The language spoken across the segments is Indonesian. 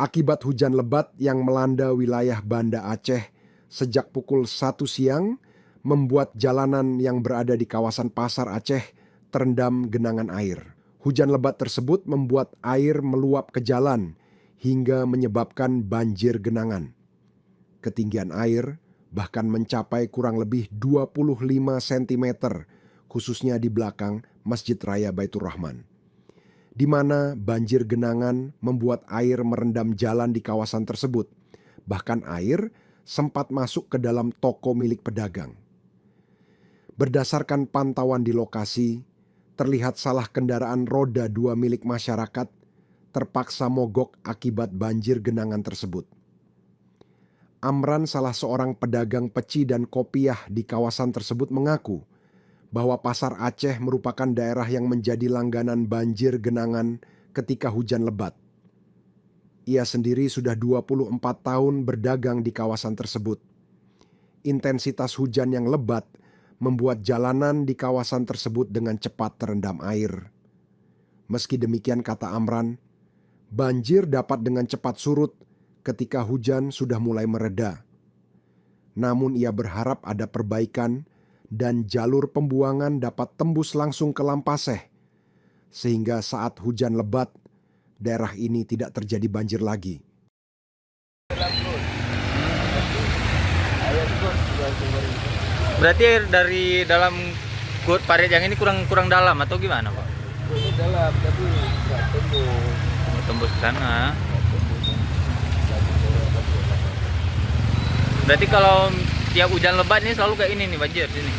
Akibat hujan lebat yang melanda wilayah Banda Aceh sejak pukul 1 siang, membuat jalanan yang berada di kawasan Pasar Aceh terendam genangan air. Hujan lebat tersebut membuat air meluap ke jalan hingga menyebabkan banjir genangan. Ketinggian air bahkan mencapai kurang lebih 25 cm, khususnya di belakang Masjid Raya Baitur Rahman, di mana banjir genangan membuat air merendam jalan di kawasan tersebut. Bahkan air sempat masuk ke dalam toko milik pedagang. Berdasarkan pantauan di lokasi, terlihat salah kendaraan roda 2 milik masyarakat terpaksa mogok akibat banjir genangan tersebut. Amran, salah seorang pedagang peci dan kopiah di kawasan tersebut, mengaku bahwa Pasar Aceh merupakan daerah yang menjadi langganan banjir genangan ketika hujan lebat. Ia sendiri sudah 24 tahun berdagang di kawasan tersebut. Intensitas hujan yang lebat membuat jalanan di kawasan tersebut dengan cepat terendam air. Meski demikian, kata Amran, banjir dapat dengan cepat surut ketika hujan sudah mulai mereda. Namun ia berharap ada perbaikan dan jalur pembuangan dapat tembus langsung ke Lampaseh, sehingga saat hujan lebat, daerah ini tidak terjadi banjir lagi. Berarti air dari dalam got parit yang ini kurang dalam atau gimana, Pak? Ini dalam, tapi nggak tembus. Tembus ke sana. Berarti kalau tiap hujan lebat ini selalu kayak ini nih, banjir sini.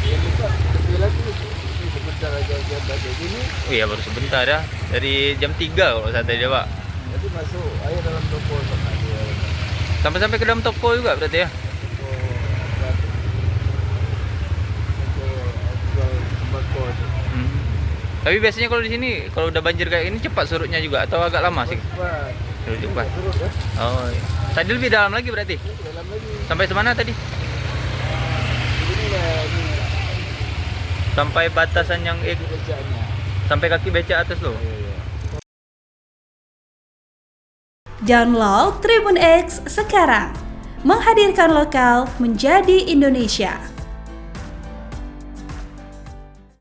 Ya lebat, tapi lagi sebentar aja banjir ini. Oh iya, baru sebentar ya. Dari jam 3 kalau saya tadi, Pak. Jadi masuk air dalam toko sama dia. Sampai ke dalam toko juga berarti ya. Tapi biasanya kalau di sini kalau udah banjir kayak ini cepat surutnya juga atau agak lama sih? Surut cepat. Oh iya. Tadi lebih dalam lagi berarti? Dalam lagi. Sampai semana tadi? Ini Sampai batasan yang becaknya. sampai kaki becak atas loh. Download Tribun X sekarang, menghadirkan lokal menjadi Indonesia.